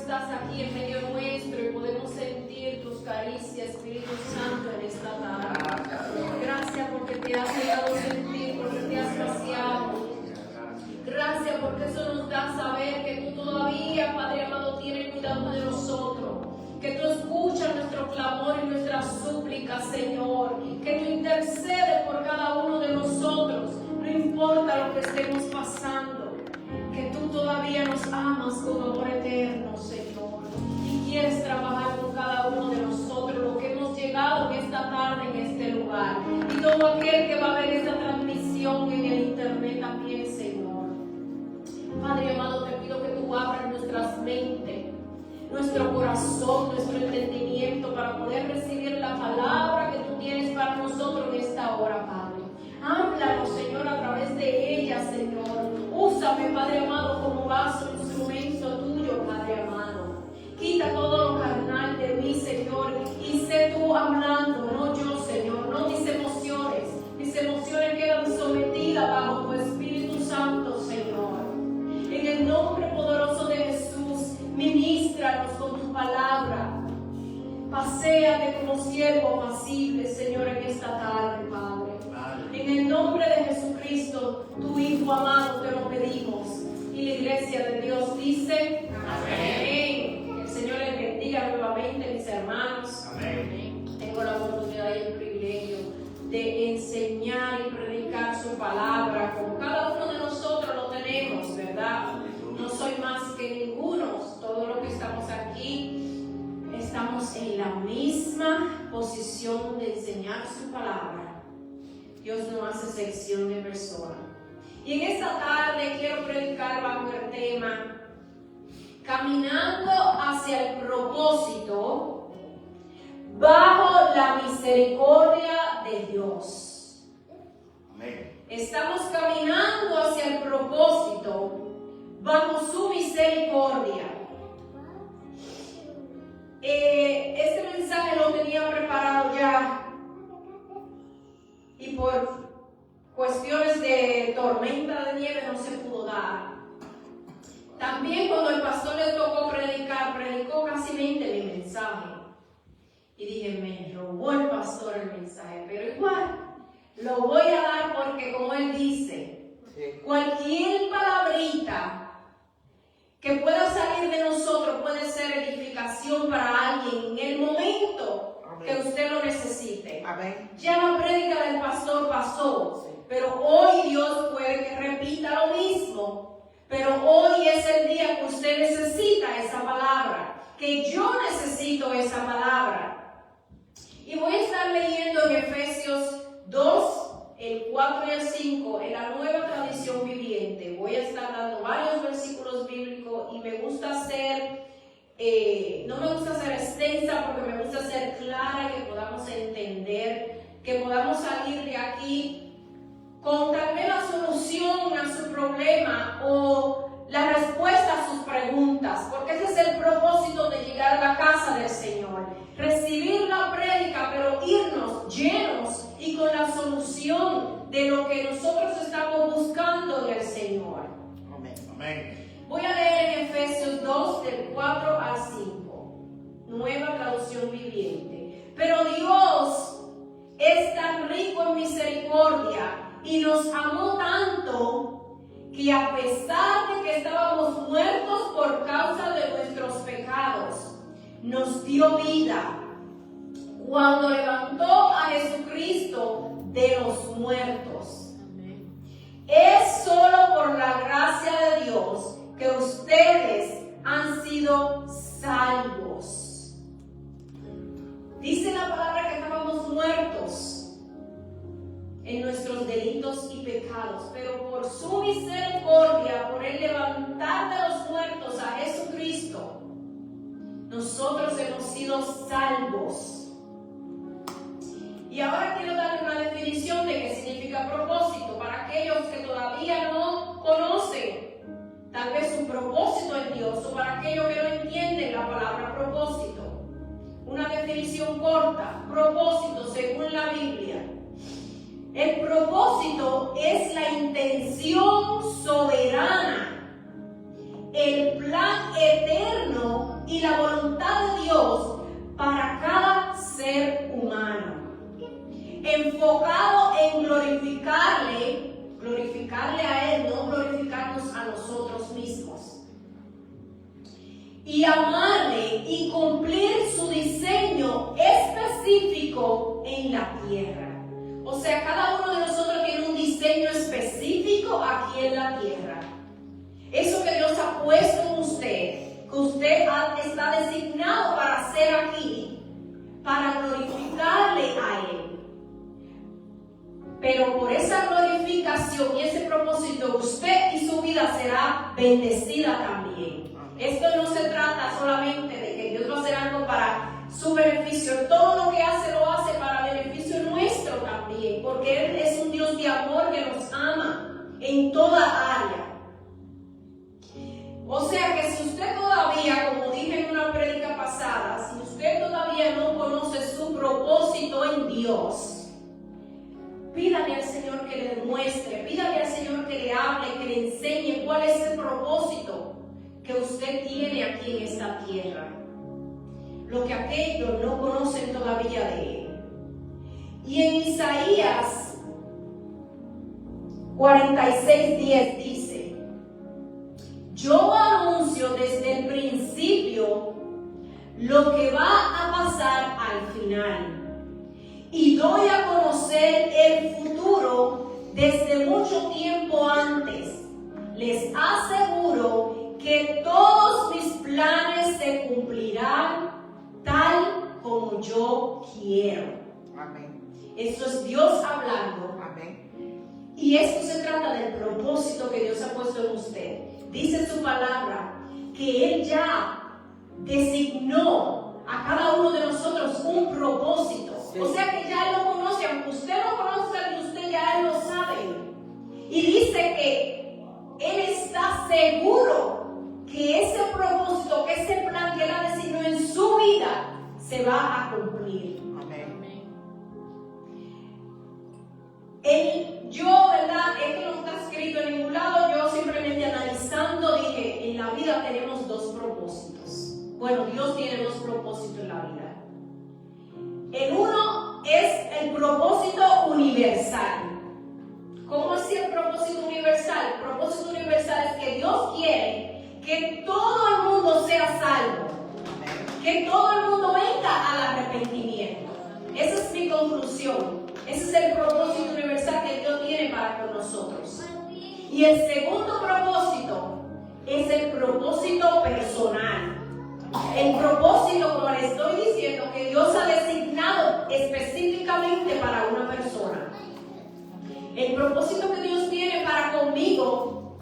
estás aquí en medio nuestro y podemos sentir tus caricias, Espíritu Santo, en esta tarde. Gracias porque te has dejado sentir, porque te has vaciado. Gracias porque eso nos da a saber que tú todavía, Padre amado, tienes cuidado de nosotros. Que tú escuchas nuestro clamor y nuestras súplicas, Señor. Que tú intercedes por cada uno de nosotros, no importa lo que estemos pasando. Que tú todavía nos amas con amor eterno, Señor. Y quieres trabajar con cada uno de nosotros, los que hemos llegado en esta tarde en este lugar. Y todo aquel que va a ver esta transmisión en el internet también, Señor. Padre amado, te pido que tú abras nuestras mentes, nuestro corazón, nuestro entendimiento para poder recibir la palabra que tú tienes para nosotros en esta hora, Padre. Háblanos, Señor, a través de ella, Señor. Úsame, Padre amado, como vaso, instrumento tuyo, Padre amado. Quita todo lo carnal de mí, Señor, y sé tú hablando, no yo, Señor, no mis emociones. Mis emociones quedan sometidas bajo tu Espíritu Santo, Señor. En el nombre poderoso de Jesús, ministranos con tu palabra. Paséate como siervo apacible, Señor, en esta tarde, Padre. En el nombre de Jesucristo, tu Hijo amado, te lo pedimos. Y la iglesia de Dios dice: amén. El Señor les bendiga nuevamente, mis hermanos. Amén. Tengo la oportunidad y el privilegio de enseñar y predicar su palabra, como cada uno de nosotros lo tenemos, ¿verdad? No soy más que ninguno. Todos los que estamos aquí estamos en la misma posición de enseñar su palabra. Dios no hace sección de personas. Y en esta tarde quiero predicar bajo el tema caminando hacia el propósito bajo la misericordia de Dios. Amén. Estamos caminando hacia el propósito bajo su misericordia. Este mensaje lo tenía preparado ya y por cuestiones de tormenta de nieve no se pudo dar. También cuando el pastor le tocó predicar, predicó casi mi mensaje. Y dije, me robó el pastor el mensaje, pero igual lo voy a dar porque, como él dice, cualquier palabrita que pueda salir de nosotros puede ser edificación para alguien en el momento que usted lo necesite. Amén. Ya la prédica del pastor pasó, pero hoy Dios puede que repita lo mismo. Pero hoy es el día que usted necesita esa palabra, que yo necesito esa palabra. Y voy a estar leyendo en Efesios 2, el 4 y el 5, en la Nueva Tradición Viviente. Voy a estar dando varios versículos bíblicos y me gusta hacer, no me gusta ser extensa porque me gusta ser clara, que podamos entender, que podamos salir de aquí con tal vez la solución a su problema o la respuesta a sus preguntas, porque ese es el propósito de llegar a la casa del Señor. Recibir la prédica, pero irnos llenos y con la solución de lo que nosotros estamos buscando en el Señor. Amén. Amén. Voy a leer en Efesios 2, del 4 al 5, Nueva Traducción Viviente. Pero Dios es tan rico en misericordia y nos amó tanto que a pesar de que estábamos muertos por causa de nuestros pecados, nos dio vida cuando levantó a Jesucristo de los muertos. Es solo por la gracia de Dios que ustedes han sido salvos. Dice la palabra que estábamos muertos en nuestros delitos y pecados, pero por su misericordia, por el levantar de los muertos a Jesucristo, nosotros hemos sido salvos. Y ahora quiero darle una definición de qué significa propósito para aquellos que todavía no conocen tal vez su propósito en Dios, o para aquellos que no entienden la palabra propósito. Una definición corta: propósito según la Biblia. El propósito es la intención soberana, el plan eterno y amarle y cumplir su diseño específico en la tierra. O sea, cada uno de nosotros tiene un diseño específico aquí en la tierra. Eso que Dios ha puesto en usted, que usted está designado para hacer aquí, para glorificarle a Él. Pero por esa glorificación y ese propósito, usted y su vida será bendecida también. Esto no se trata solamente de que Dios va a hacer algo para su beneficio. Todo lo que hace, lo hace para beneficio nuestro también, porque Él es un Dios de amor que nos ama en toda área. O sea que si usted todavía, como dije en una prédica pasada, si usted todavía no conoce su propósito en Dios, pídale al Señor que le demuestre, pídale al Señor que le hable, que le enseñe cuál es el propósito que usted tiene aquí en esta tierra. Lo que aquellos no conocen todavía de Él. Y en Isaías 46:10 dice: yo anuncio desde el principio lo que va a pasar al final, y doy a conocer el futuro desde mucho tiempo antes. Les aseguro que todos mis planes se cumplirán tal como yo quiero. Amén. Esto es Dios hablando. Amén. Y esto se trata del propósito que Dios ha puesto en usted. Dice su palabra que Él ya designó a cada uno de nosotros un propósito. Sí. O sea que ya Él lo conoce, aunque usted no conozca de usted, ya Él lo sabe. Y dice que Él está seguro que ese propósito, que ese plan que Él ha designado en su vida, se va a cumplir. Amén. Yo, ¿verdad? Esto no está escrito en ningún lado. Yo simplemente analizando dije, en la vida tenemos dos propósitos. Bueno, Dios tiene dos propósitos en la vida. El uno es el propósito universal. ¿Cómo es el propósito universal? El propósito universal es que Dios quiere que todo el mundo sea salvo, que todo el mundo venga al arrepentimiento. Esa es mi conclusión. Ese es el propósito universal que Dios tiene para con nosotros. Y el segundo propósito es el propósito personal. El propósito, como le estoy diciendo, que Dios ha designado específicamente para una persona. El propósito que Dios tiene para conmigo,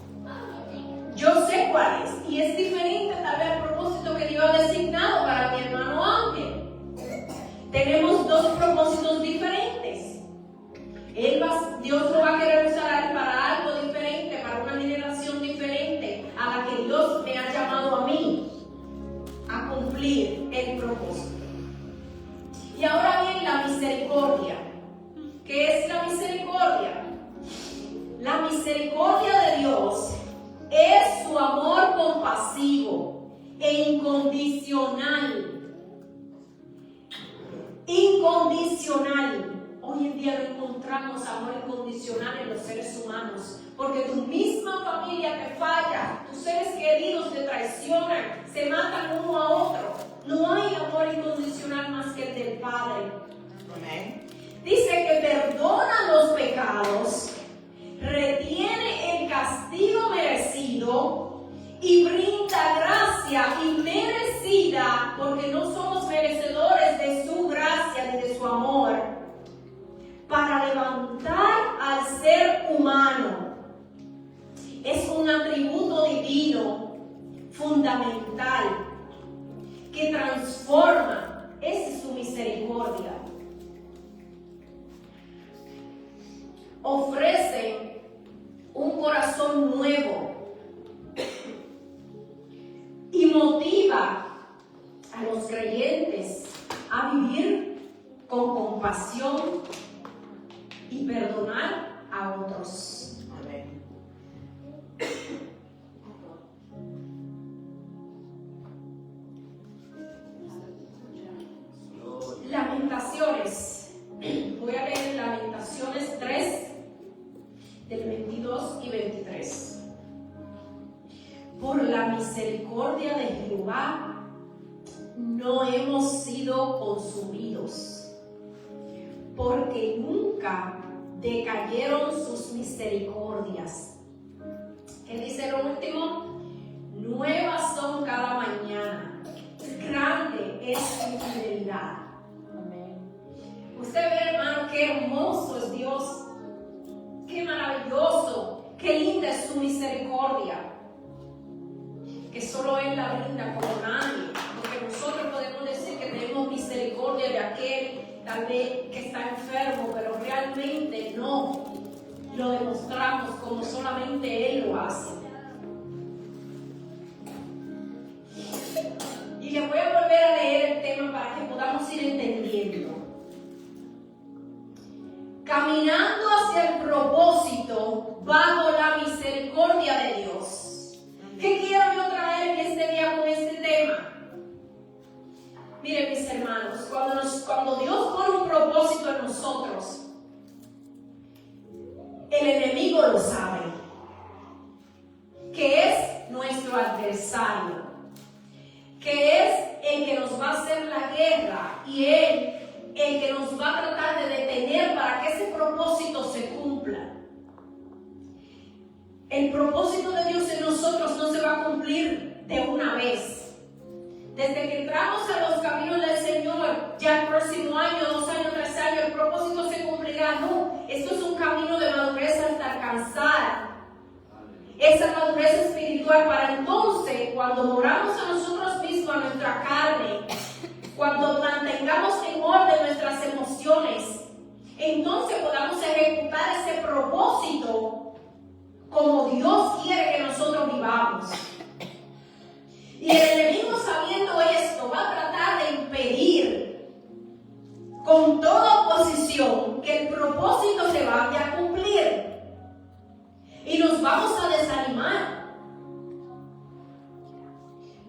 yo sé cuál es, y es diferente tal vez al propósito que Dios ha designado para mi hermano Ángel. Tenemos dos propósitos diferentes. Dios lo va a querer usar para algo diferente, para una generación diferente a la que Dios me ha llamado a mí a cumplir el propósito. Y ahora viene la misericordia. ¿Qué es la misericordia? La misericordia de Dios es su amor compasivo e incondicional. Incondicional. Hoy en día no encontramos amor incondicional en los seres humanos, porque tu misma familia te falla, tus seres queridos te traicionan, se matan uno a otro. No hay amor incondicional más que el del Padre. Amén. Dice que perdona los pecados, retiene el castigo merecido y brinda gracia inmerecida, porque no somos merecedores de su gracia ni de su amor, para levantar al ser humano. Es un atributo divino fundamental que transforma. Esa es su misericordia. Ofrece un corazón nuevo y motiva a los creyentes a vivir con compasión y perdonar a otros. Amén. Lamentaciones. Voy a leer Lamentaciones 3, del 22 y 23. por la misericordia de Jehová no hemos sido consumidos, porque nunca decayeron sus misericordias. ¿Qué dice lo último? Nuevas son cada mañana, grande es su fidelidad. Usted ve, hermano, qué hermoso es Dios, qué maravilloso, qué linda es su misericordia, que solo Él la brinda como nadie. Porque nosotros podemos decir que tenemos misericordia de aquel tal vez que está enfermo, pero realmente no lo demostramos como solamente Él lo hace. Y le voy a volver a leer el tema para que podamos ir entendiendo. Caminando hacia el propósito bajo la misericordia de Dios. ¿Qué quiero yo traer este día con este tema? Miren, mis hermanos, cuando Dios pone un propósito en nosotros, el enemigo lo sabe, que es nuestro adversario, que es el que nos va a hacer la guerra y el que nos va a tratar de detener para que ese propósito se cumpla. El propósito de Dios en nosotros no se va a cumplir de una vez. Desde que entramos a los caminos del Señor, ya el próximo año, 2 años, 3 años, el propósito se cumplirá. No, esto es un camino de madurez hasta alcanzar esa madurez espiritual, para entonces, cuando moramos a nosotros mismos, a nuestra carne, cuando mantengamos en orden nuestras emociones, entonces podamos ejecutar ese propósito como Dios quiere que nosotros vivamos. Y el enemigo, sabiendo esto, va a tratar de impedir con toda oposición que el propósito se vaya a cumplir. Y nos vamos a desanimar.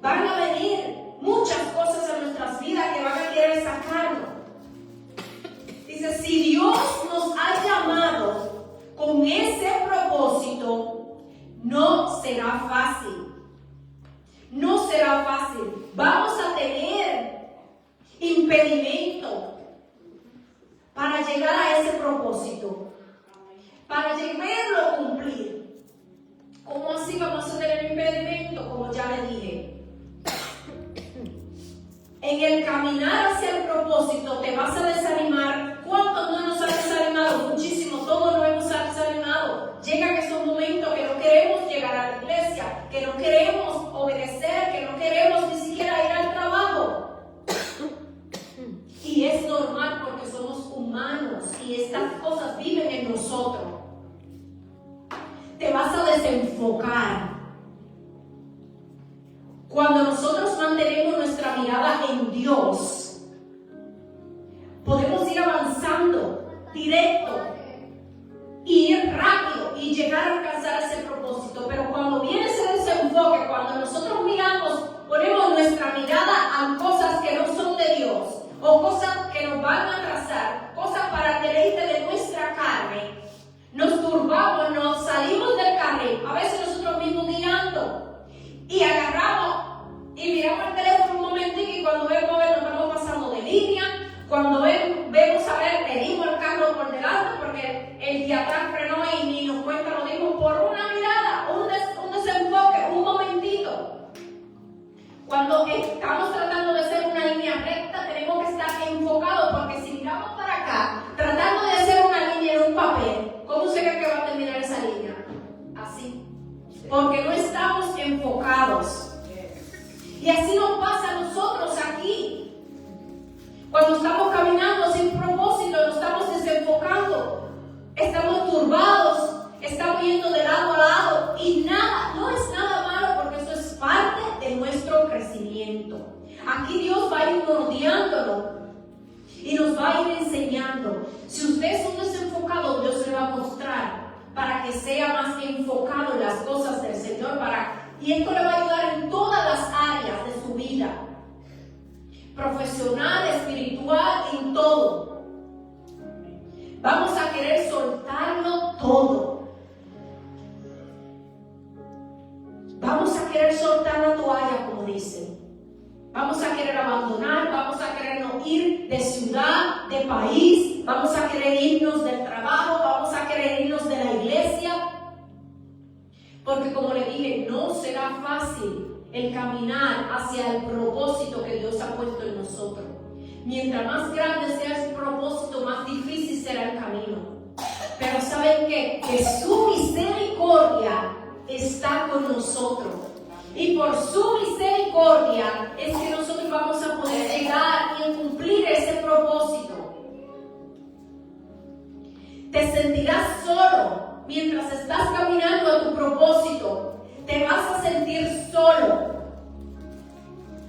Van a venir muchas cosas en nuestras vidas que van a querer sacarnos. Dice, si Dios nos ha llamado con ese propósito, no será fácil. No será fácil. Vamos a tener impedimento para llegar a ese propósito, para llegarlo a cumplir. ¿Cómo así vamos a tener impedimento? Como ya le dije, en el caminar hacia el propósito te vas a desanimar. ¿Cuántos no nos han desanimado? Muchísimo, todos nos hemos desanimado. Llegan esos momentos que no queremos llegar a la iglesia, que no queremos obedecer, que no queremos ni siquiera ir al trabajo. Y es normal porque somos humanos y estas cosas viven en nosotros. Te vas a desenfocar. Cuando nosotros mantenemos nuestra mirada en Dios, podemos ir avanzando directo, ir rápido y llegar a alcanzar ese propósito. Pero cuando viene ese desenfoque, cuando nosotros miramos, ponemos nuestra mirada a cosas que no son de Dios, o cosas que nos van a atrasar, cosas para el deleite de nuestra carne, nos turbamos, nos salimos del carril, a veces nosotros mismos guiando, y agarramos y miramos el teléfono un momentito, y cuando vemos nos estamos pasando de línea. Cuando vemos a ver, pedimos el carro por delante porque el de atrás frenó y ni nos cuenta, lo dimos por una mirada, un desenfoque, un momentito. Cuando estamos tratando de hacer una línea recta, tenemos que estar enfocados, porque si miramos para acá, tratando de hacer una línea en un papel, ¿cómo se cree que va a terminar esa línea? Así. Porque no estamos enfocados. Y así nos pasa a nosotros aquí. Cuando estamos caminando sin propósito, nos estamos desenfocando, estamos turbados, estamos yendo de lado a lado, y no es nada malo, porque eso es parte de nuestro crecimiento. Aquí Dios va a ir moldeándolo y nos va a ir enseñando. Si usted es un desenfocado, Dios le va a mostrar para que sea más enfocado en las cosas del Señor, y esto le va a ayudar en todas las áreas de su vida, profesional, espiritual, en todo. Vamos a querer soltarlo todo. Vamos a querer vamos a querer abandonar, vamos a querernos ir de ciudad, de país, vamos a querer irnos del trabajo, vamos a querer irnos de la iglesia. Porque como le dije, no será fácil el caminar hacia el propósito que Dios ha puesto en nosotros. Mientras más grande sea ese propósito, más difícil será el camino. Pero ¿saben qué? Que su misericordia está con nosotros. Y por su misericordia es que nosotros vamos a poder llegar y cumplir ese propósito. Te sentirás solo mientras estás caminando a tu propósito. Te vas a sentir solo.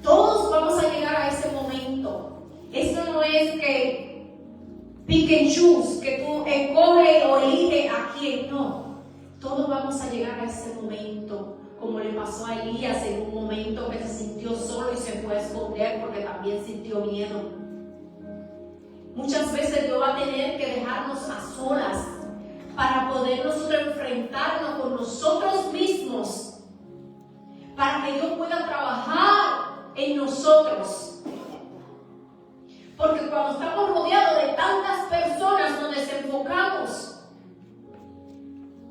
Todos vamos a llegar a ese momento. Eso no es que pick and choose, que tú escoges o eliges a quién. No. Todos vamos a llegar a ese momento. Como le pasó a Elías en un momento que se sintió solo y se fue a esconder porque también sintió miedo. Muchas veces Dios va a tener que dejarnos a solas para poder nosotros enfrentarnos con nosotros mismos, para que Dios pueda trabajar en nosotros. Porque cuando estamos rodeados de tantas personas, nos desenfocamos.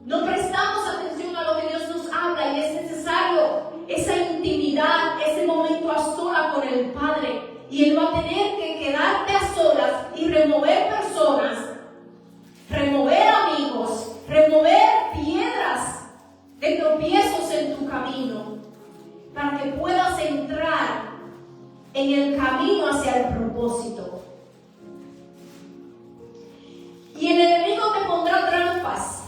No prestamos atención a lo que Dios nos habla y es necesario esa intimidad, ese momento a solas con el Padre. Y Él va a tener que quedarte a solas y remover personas, remover amigos, remover piedras de tropiezos en tu camino para que puedas entrar en el camino hacia el propósito. Y el enemigo te pondrá trampas,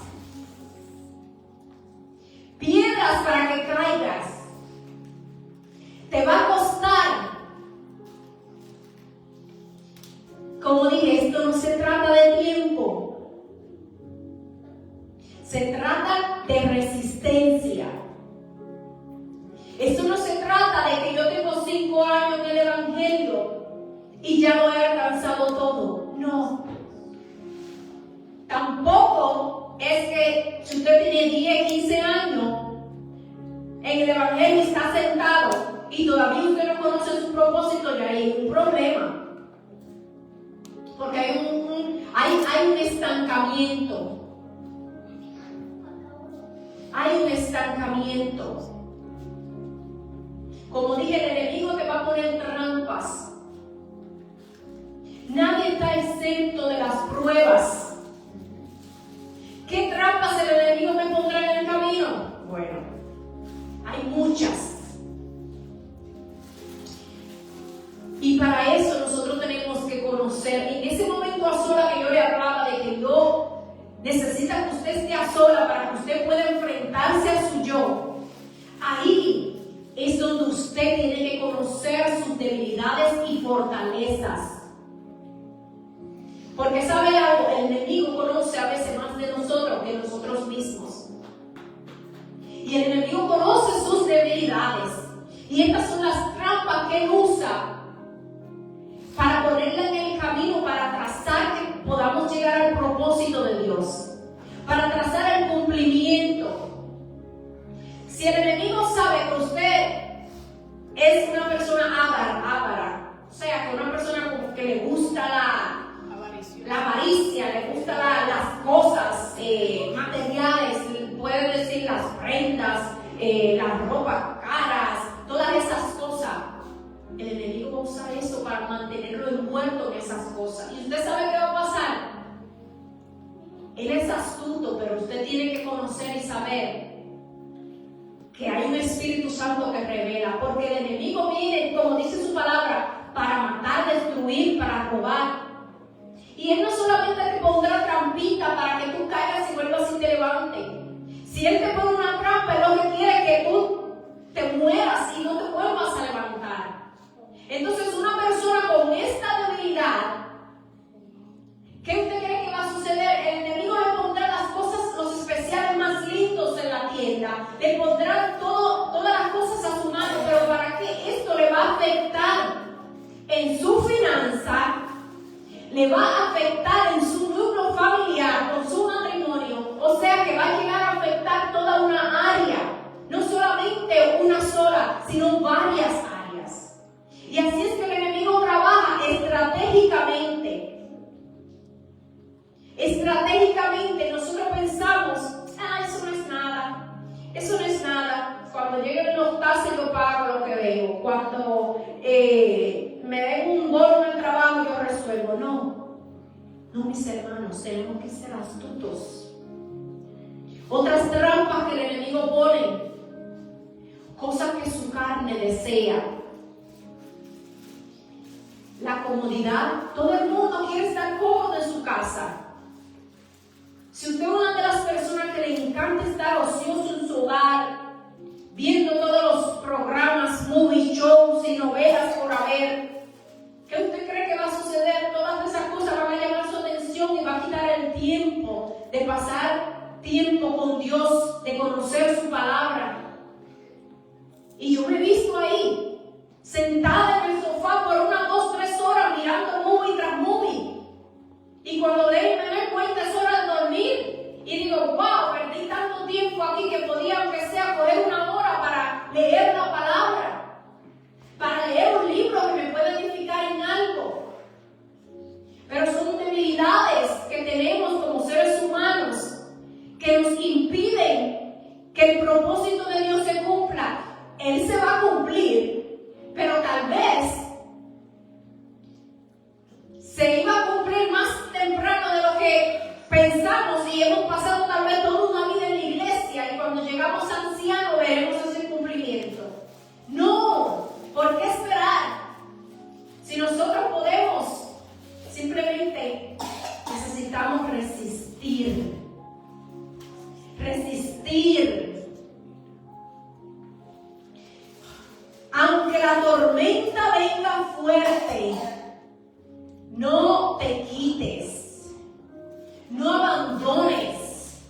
piedras para que caigas. Te va a costar. Como dije, esto no se trata de tiempo. Se trata de resistencia. Esto no se trata de que yo tengo 5 años en el Evangelio y ya lo he alcanzado todo. No. Tampoco es que si usted tiene 10, 15 años en el Evangelio y está sentado y todavía usted no conoce su propósito, ya hay un problema. Porque hay un estancamiento. Hay un estancamiento. Como dije, el enemigo te va a poner trampas. Nadie está exento de las pruebas. ¿Qué trampas el enemigo me pondrá en el camino? Bueno, hay muchas. Y para eso nosotros tenemos que conocer. En ese momento a sola que yo le hablaba de que yo necesita que usted esté a sola para que usted pueda enfrentarse a su yo. Ahí es donde usted tiene que conocer sus debilidades y fortalezas. Porque sabe algo, el enemigo conoce a veces más de nosotros que nosotros mismos. Y el enemigo conoce sus debilidades. Y estas son las trampas que él usa para ponerla en el camino, para trazar que podamos llegar al propósito de Dios, para trazar el cumplimiento. Si el enemigo sabe que usted es una persona avara, o sea, que una persona como que le gusta la avaricia, le gusta las cosas materiales, puede decir las prendas, las ropas caras, todas esas cosas. El enemigo va a usar eso para mantenerlo envuelto en esas cosas. ¿Y usted sabe qué va a pasar? Él es astuto, pero usted tiene que conocer y saber que hay un Espíritu Santo que revela. Porque el enemigo viene, como dice su palabra, para matar, destruir, para robar. Y Él no solamente te pondrá trampita para que tú caigas y vuelvas y te levantes. Si Él te pone una trampa, Él lo que quiere es que tú te mueras y no te vuelvas a levantar. Entonces, una persona con esta debilidad, ¿qué usted cree que va a suceder? El enemigo le pondrá las cosas, los especiales más lindos en la tienda, le pondrá todas las cosas a su mano, pero ¿para qué? Esto le va a afectar en su finanza, le va a afectar en su núcleo familiar, con su matrimonio, o sea que va a llegar a afectar toda una área, no solamente una sola, sino varias áreas. Y Y así es que el enemigo trabaja estratégicamente. Estratégicamente nosotros pensamos, eso no es nada, eso no es nada. Cuando lleguen los taxis yo pago lo que debo. Cuando me den un bono en el trabajo yo resuelvo. No, mis hermanos, tenemos que ser astutos. Otras trampas que el enemigo pone, cosas que su carne desea. La comodidad, todo el mundo quiere estar cómodo en su casa. Si usted es una de las personas que le encanta estar ocioso en su hogar, viendo todos los programas, movie shows y novelas por haber, ¿qué usted cree que va a suceder? Todas esas cosas van a llamar su atención y va a quitar el tiempo de pasar tiempo con Dios, de conocer su palabra. Y yo me he visto ahí, sentada en el sofá por 1, 2, 3 horas mirando movie tras movie. Y cuando me doy cuenta es hora de dormir. Y digo, wow, perdí tanto tiempo aquí que podía, aunque sea, coger 1 hora para leer la palabra. Para leer un libro que me pueda edificar en algo. Pero son debilidades que tenemos como seres humanos que nos impiden que el propósito de Dios se cumpla. Él se va a cumplir, pero tal vez se iba a cumplir más temprano de lo que pensamos y hemos pasado tal vez toda una vida en la iglesia y cuando llegamos ancianos veremos ese cumplimiento. No, ¿por qué esperar? Si nosotros podemos, simplemente necesitamos resistir. Aunque la tormenta venga fuerte, no te quites, no abandones.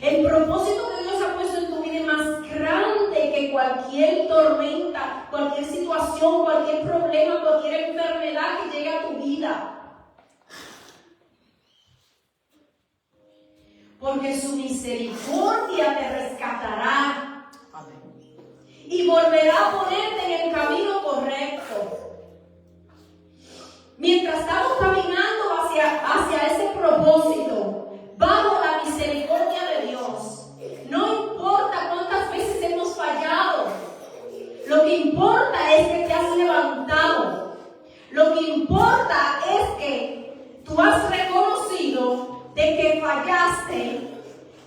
El propósito que Dios ha puesto en tu vida es más grande que cualquier tormenta, cualquier situación, cualquier problema, cualquier enfermedad que llegue a tu vida. Porque su misericordia te rescatará y volverá a ponerte en el camino correcto. Mientras estamos caminando hacia ese propósito, bajo la misericordia de Dios, no importa cuántas veces hemos fallado, lo que importa es que te has levantado. Lo que importa es que tú has reconocido de que fallaste,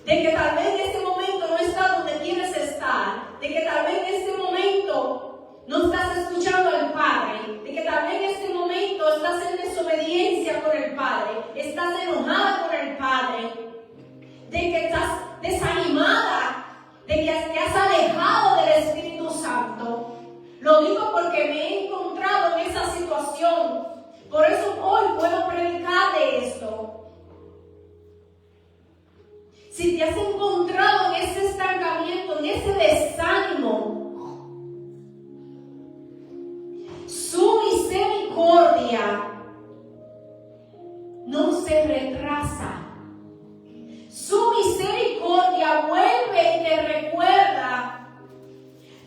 de que tal vez en este momento no estás donde quieres estar, de que tal vez en este momento no estás escuchando al Padre, de que tal vez en este momento estás en desobediencia con el Padre, estás enojada con el Padre, de que estás desanimada, de que te has alejado del Espíritu Santo. Lo digo porque me he encontrado en esa situación, por eso hoy puedo predicar de esto. Si te has encontrado en ese estancamiento, en ese desánimo, su misericordia no se retrasa. Su misericordia vuelve y te recuerda.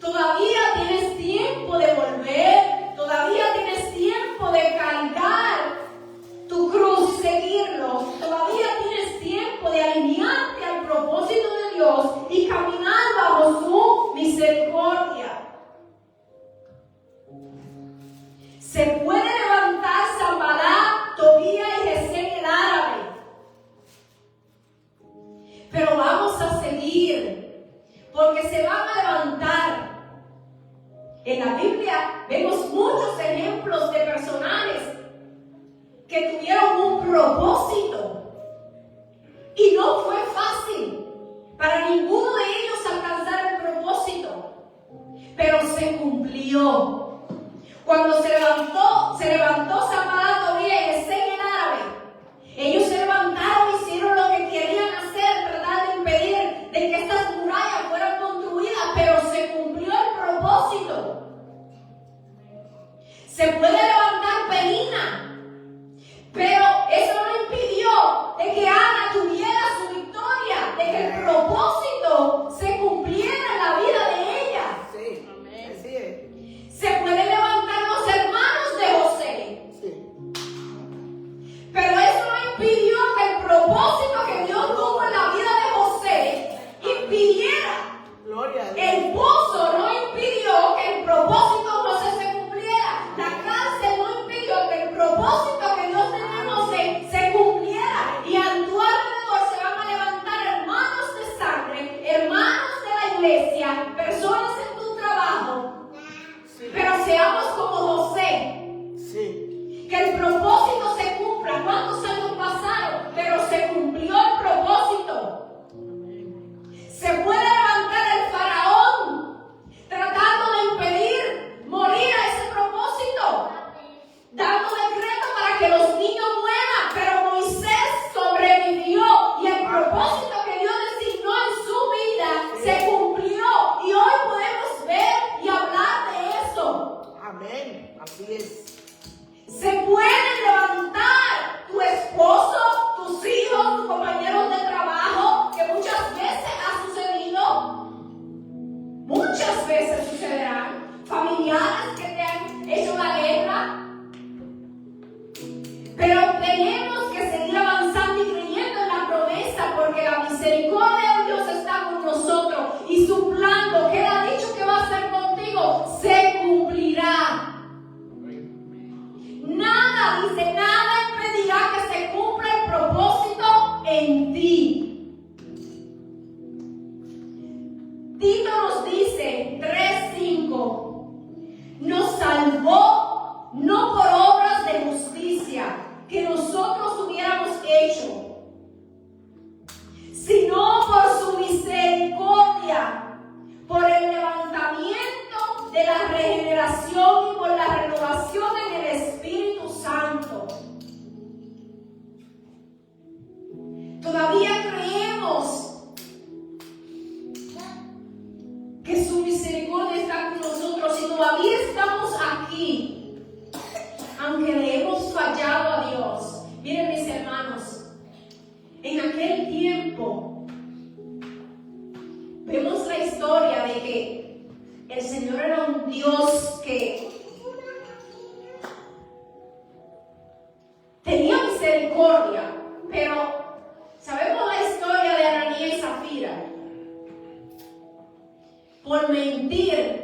Todavía tienes tiempo de volver, todavía tienes tiempo de cargar tu cruz, seguirlo, todavía tienes tiempo de alinearte al propósito de Dios y caminar bajo su misericordia. Se puede levantar Sanballat, Tobías y Gesem el árabe, pero vamos a seguir, porque se van a levantar. En la Biblia vemos muchos ejemplos de personajes que tuvieron un propósito y no fue fácil para ninguno de ellos alcanzar el propósito, pero se cumplió. Cuando se levantó Sanballat, Tobías y Gesem el árabe, ellos se levantaron, hicieron lo que querían hacer, tratar de impedir de que estas murallas fueran construidas, pero se cumplió el propósito. Se puede levantar Penina, pero eso no impidió de que Ana tuviera su victoria, de que el propósito se cumpliera en la vida de ella. Sí, amén. Así es. Se puede levantar los aquí, aunque le hemos fallado a Dios, miren mis hermanos, en aquel tiempo vemos la historia de que el Señor era un Dios que tenía misericordia, pero sabemos la historia de Ananías y Zafira. Por mentir,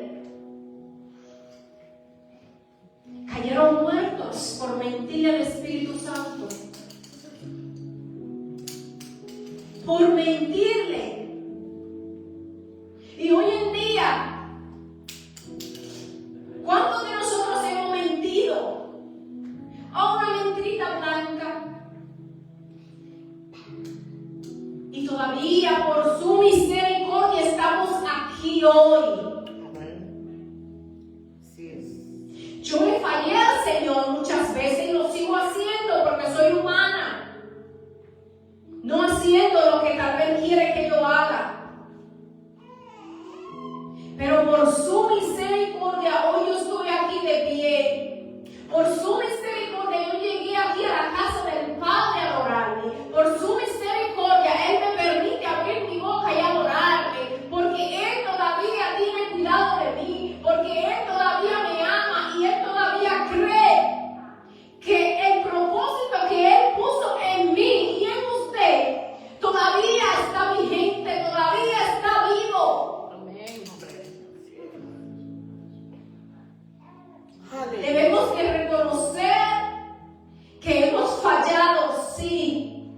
cayeron muertos por mentir al Espíritu Santo. Por mentirle. Y hoy en día, ¿cuántos de nosotros hemos mentido? A una mentirita blanca. Y todavía por su misericordia estamos aquí hoy. Amén. Sí es. Yo le fallé al Señor muchas veces y lo sigo haciendo porque soy humana. No haciendo lo que tal vez quiere que yo haga. Pero por su misericordia hoy yo estoy aquí de pie. Por su misericordia yo llegué aquí a la casa del Padre a adorarle. Por su misericordia Él me permite abrir mi boca y adorarle. Porque Él todavía tiene cuidado de mí. Porque Él todavía me ama y Él todavía cree que el propósito que Él puso en mí y en usted todavía está vigente, todavía está vivo. Amén. Debemos de reconocer que hemos fallado, sí,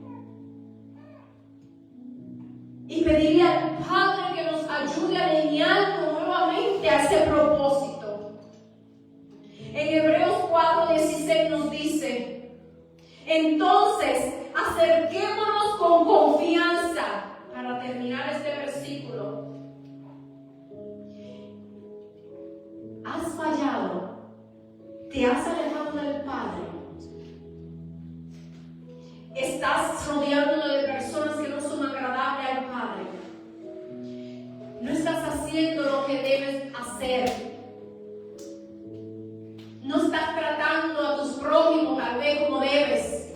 y pedirle al Padre que nos ayude a alinearnos nuevamente a ese propósito. En Hebreos 4:16 nos dice: entonces acerquémonos con confianza, para terminar este versículo. ¿Has fallado? ¿Te has alejado del Padre? ¿Estás rodeándote de personas que no son agradables al Padre? ¿No estás haciendo lo que debes hacer? ¿No estás tratando a tus prójimos tal vez como debes?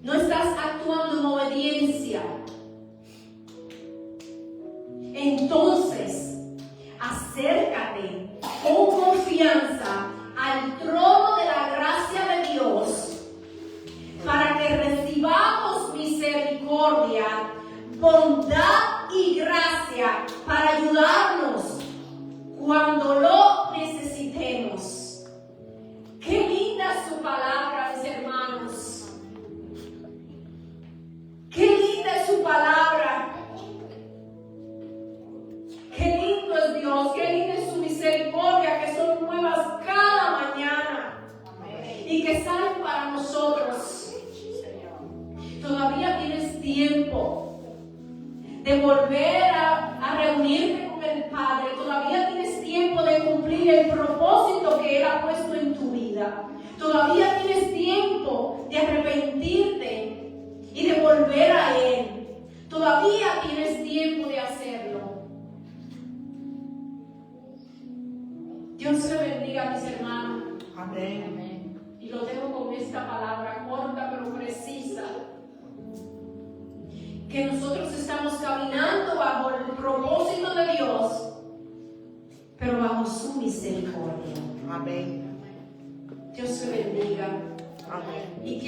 ¿No estás actuando en obediencia? Entonces, acércate con confianza al trono de la gracia de Dios para que recibamos misericordia, bondad y gracia para ayudarnos cuando lo necesitemos. Qué linda es su palabra, mis hermanos. Qué linda es su palabra. Qué lindo es Dios, qué linda es su misericordia, que son nuevas cada mañana. Y que salen para nosotros. Todavía tienes tiempo de volver a reunirte con el Padre. Todavía tienes tiempo de cumplir el propósito que Él ha puesto en tu vida. Todavía tienes tiempo de arrepentirte y de volver a Él. Todavía tienes tiempo de hacerlo. Dios te bendiga, mis hermanos. Amén. Y lo dejo con esta palabra corta pero precisa. Que nosotros estamos caminando bajo el propósito de Dios, pero bajo su misericordia. Amén. Dios te bendiga. Amén. Y